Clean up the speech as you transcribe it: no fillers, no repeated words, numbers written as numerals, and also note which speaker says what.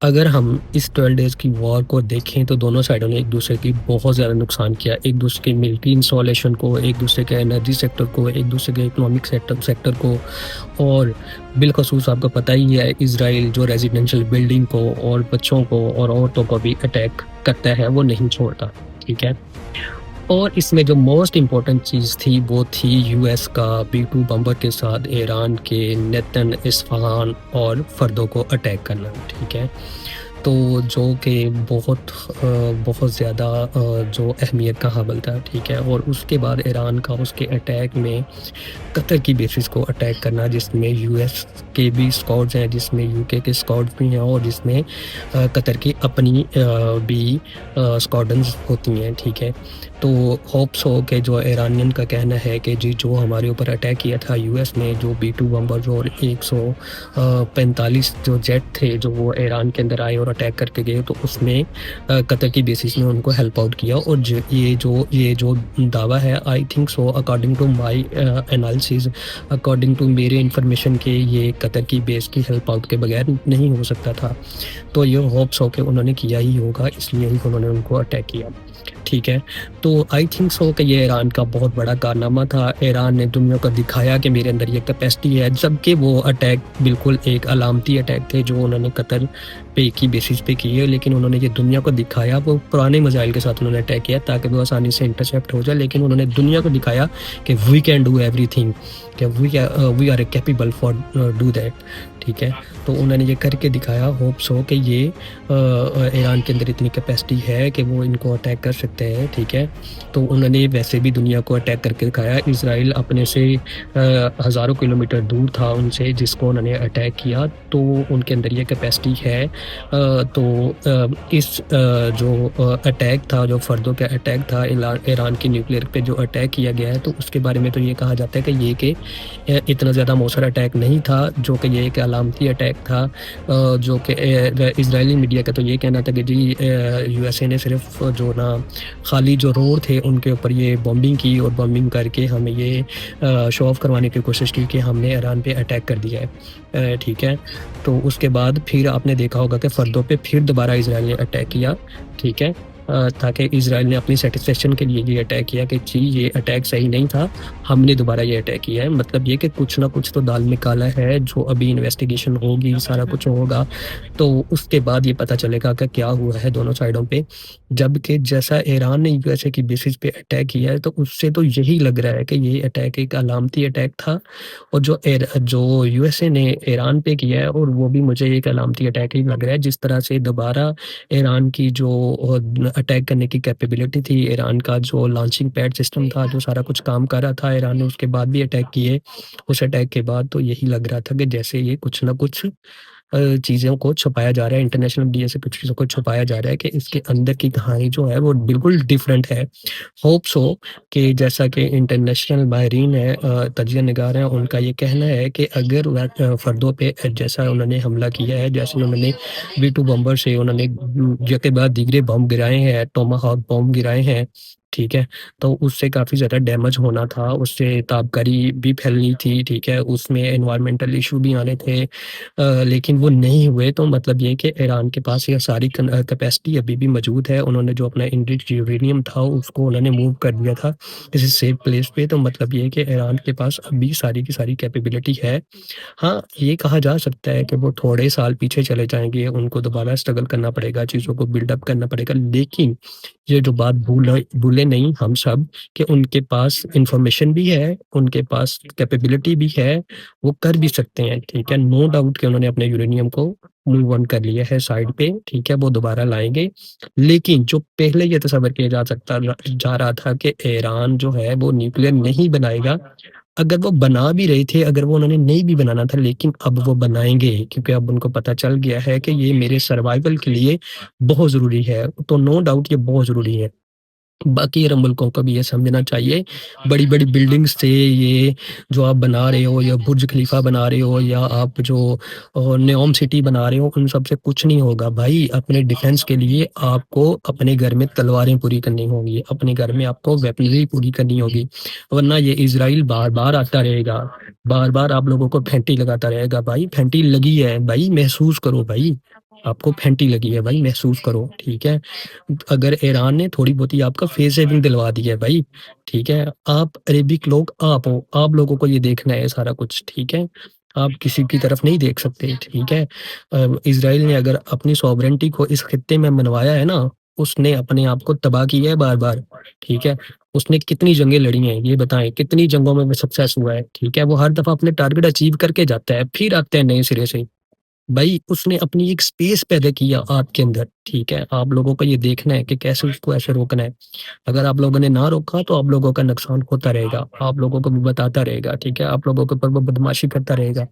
Speaker 1: अगर हम इस 12 डेज़ की वॉर को देखें तो दोनों साइडों ने एक-दूसरे की बहुत ज़्यादा नुकसान किया। एक-दूसरे के मिलिट्री इंस्टॉलेशन को, एक-दूसरे के एनर्जी सेक्टर को, एक-दूसरे के इकोनॉमिक सेक्टर सेक्टर को और बिलख़ुसूस आपको पता ही है इज़राइल जो रेज़िडेंशियल बिल्डिंग को और बच्चों को और औरतों को भी अटैक करता है, वो नहीं छोड़ता। ठीक है? और इसमें जो मोस्ट इम्पोर्टेंट चीज़ थी वो थी यूएस का B-2 बम्बर के साथ ईरान के नेतन, इस्फ़हान और फ़र्दों को अटैक करना, ठीक है? तो जो कि बहुत ज़्यादा जो अहमियत का हामिल था, ठीक है? और उसके बाद ईरान का उसके अटैक में कतर की बेसिस को अटैक करना जिसमें यूएस के भी स्क्वाड्स हैं, जिसमें यूके के स्क्वाड्स भी हैं और जिसमें कतर की अपनी भी स्क्वाड्रन्स होती हैं, ठीक है? तो होप्स हो कि जो ईरानियन का कहना है कि जी जो हमारे ऊपर अटैक किया था यूएस ने जो B-2 बम्बर्स और 145 जो जेट थे जो वो ईरान के अंदर आए और अटैक करके गए तो उसमें कतर की बेसिस ने उनको हेल्प आउट किया और ये जो दावा है I think so according to my analysis according to मेरे इन्फॉर्मेशन के ये कतर की बेस की हेल्प आउट के बगैर नहीं हो सकता था। तो ये होप्स हो के उन्होंने किया ही होगा इसलिए ही उन्होंने उनको अटैक किया। ठीक है? तो आई थिंक सो कि ये ईरान का बहुत बड़ा कारनामा था। ईरान ने दुनिया को दिखाया कि मेरे अंदर ये कैपेसिटी है, जबकि वो अटैक बिल्कुल एक अलामती अटैक थे जो उन्होंने कतर पे की बेसिस पे किए, लेकिन उन्होंने ये दुनिया को दिखाया, वो पुराने मिसाइल के साथ उन्होंने अटैक किया ताकि वो आसानी से इंटरसेप्ट हो जाए, लेकिन उन्होंने दुनिया को दिखाया कि वी कैन डू एवरीथिंग, कि we are capable for do that. ठीक है? तो उन्होंने ये करके दिखाया। होप्स हो कि ये ईरान के अंदर इतनी कैपेसिटी है कि वो इनको अटैक कर सकते हैं, ठीक है? तो उन्होंने वैसे भी दुनिया को अटैक करके दिखाया। इज़राइल अपने से हज़ारों किलोमीटर दूर था उनसे जिसको उन्होंने अटैक किया, तो उनके अंदर ये कैपेसिटी है। जो अटैक था, जो फ़र्दों का अटैक था, ईरान की न्यूक्लियर पे जो अटैक किया गया है, तो उसके बारे में तो ये कहा जाता है कि इतना ज़्यादा मौसर अटैक नहीं था, जो कि ये एक अलामती अटैक था। जो कि इज़राइली मीडिया का तो ये कहना था कि जी यूएसए ने सिर्फ जो ना खाली जो रोड थे उनके ऊपर ये बॉम्बिंग की और बॉम्बिंग करके हमें ये शो ऑफ करवाने की कोशिश की कि हमने ईरान पे अटैक कर दिया है। ठीक है? तो उसके बाद फिर आपने देखा होगा कि फ़र्दों पे फिर दोबारा इज़राइल ने अटैक किया, ठीक है? ताकि इज़राइल ने अपनी सैटिस्फैक्शन के लिए ये अटैक किया कि जी ये अटैक सही नहीं था, हमने दोबारा ये अटैक किया है। मतलब ये कि कुछ ना कुछ तो दाल में काला है, जो अभी इन्वेस्टिगेशन होगी, सारा कुछ होगा, तो उसके बाद ये पता चलेगा कि क्या हुआ है दोनों साइडों पे। जबकि जैसा ईरान ने यूएसए की बेसिस पे अटैक किया है, तो उससे तो यही लग रहा है कि ये अटैक एक अलामती अटैक था और जो यूएसए ने ईरान पे किया है और वो भी मुझे एक अलामती अटैक ही लग रहा है। जिस तरह से दोबारा ईरान की जो अटैक करने की कैपेबिलिटी थी, ईरान का जो लॉन्चिंग पैड सिस्टम था, जो सारा कुछ काम कर रहा था, ईरान ने उसके बाद भी अटैक किए। उस अटैक के बाद तो यही लग रहा था कि जैसे ये कुछ ना कुछ चीज़ों को छुपाया जा रहा है, इंटरनेशनल मीडिया से कुछ चीज़ों को छुपाया जा रहा है कि इसके अंदर की कहानी जो है वो बिल्कुल डिफरेंट है। होप्स हो कि जैसा कि इंटरनेशनल माहिरीन है तजिया निगार हैं, उनका ये कहना है कि अगर वह फ़र्दों पे जैसा उन्होंने हमला किया है, जैसे उन्होंने B-2 बम्बर से उन्होंने यके बाद दीगरे बम गिराए हैं, टोमाहॉक बम गिराए हैं, ठीक है? तो उससे काफ़ी ज़्यादा डैमेज होना था, उससे ताबकारी भी फैलनी थी, ठीक है? उसमें एनवायरमेंटल इश्यू भी आने थे। लेकिन वो नहीं हुए, तो मतलब ये कि ईरान के पास ये सारी कैपेसिटी अभी भी मौजूद है। उन्होंने जो अपना एनरिच्ड यूरेनियम था उसको उन्होंने मूव कर दिया था किसी सेफ प्लेस पे, तो मतलब ये है कि ईरान के पास अभी सारी की सारी कैपेबिलिटी है। हाँ, ये कहा जा सकता है कि वो थोड़े साल पीछे चले जाएँगे, उनको दोबारा स्ट्रगल करना पड़ेगा, चीज़ों को बिल्डअप करना पड़ेगा, लेकिन ये जो बात भूले नहीं हम सब कि उनके पास इन्फॉर्मेशन भी है, उनके पास कैपेबिलिटी भी है, वो कर भी सकते हैं, ठीक है? नो डाउट कि उन्होंने अपने यूरेनियम को मूव ऑन कर लिया है साइड पे, ठीक है? वो दोबारा लाएँगे। लेकिन जो पहले ये तस्वर किया जा रहा था कि ईरान जो है वो न्यूक्लियर नहीं बनाएगा, अगर वो बना भी रहे थे, अगर वो उन्होंने नहीं भी बनाना था, लेकिन अब वो बनाएँगे क्योंकि अब उनको पता चल गया है कि ये मेरे सर्वाइवल के लिए बहुत ज़रूरी है। तो नो डाउट ये बहुत ज़रूरी है। बाकी अरब मुल्कों को भी ये समझना चाहिए, बड़ी-बड़ी बिल्डिंग्स से ये जो आप बना रहे हो या बुर्ज खलीफा बना रहे हो या आप जो नेओम सिटी बना रहे हो, उन सब से कुछ नहीं होगा भाई। अपने डिफेंस के लिए आपको अपने घर में तलवारें पूरी करनी होंगी, अपने घर में आपको वेपनरी पूरी करनी होगी, वरना ये इज़राइल बार-बार आता रहेगा, बार-बार आप लोगों को फेंटी लगाता रहेगा। भाई फेंटी लगी है, भाई महसूस करो भाई। आपको फैंटी लगी है भाई, महसूस करो, ठीक है? अगर ईरान ने थोड़ी बहुती आपका फेस शेविंग दिलवा दी है भाई, ठीक है? आप अरेबिक लोग आप हो, आप लोगों को ये देखना है सारा कुछ, ठीक है? आप किसी की तरफ नहीं देख सकते, ठीक है? इज़राइल ने अगर अपनी सॉवरेनिटी को इस खित्ते में मनवाया है ना, उसने अपने आप को तबाह किया है बार-बार, ठीक है? उसने कितनी जंगें लड़ी हैं, ये बताएँ? कितनी जंगों में वो सक्सेस हुआ है, ठीक है? वो हर दफ़ा अपने टारगेट अचीव करके जाता है, फिर आते हैं नए सिरे से। भाई उसने अपनी एक स्पेस पैदा किया आपके अंदर, ठीक है? आप लोगों को ये देखना है कि कैसे उसको ऐसे रोकना है। अगर आप लोगों ने ना रोका तो आप लोगों का नुकसान होता रहेगा, आप लोगों को भी बताता रहेगा, ठीक है? आप लोगों के ऊपर वो बदमाशी करता रहेगा।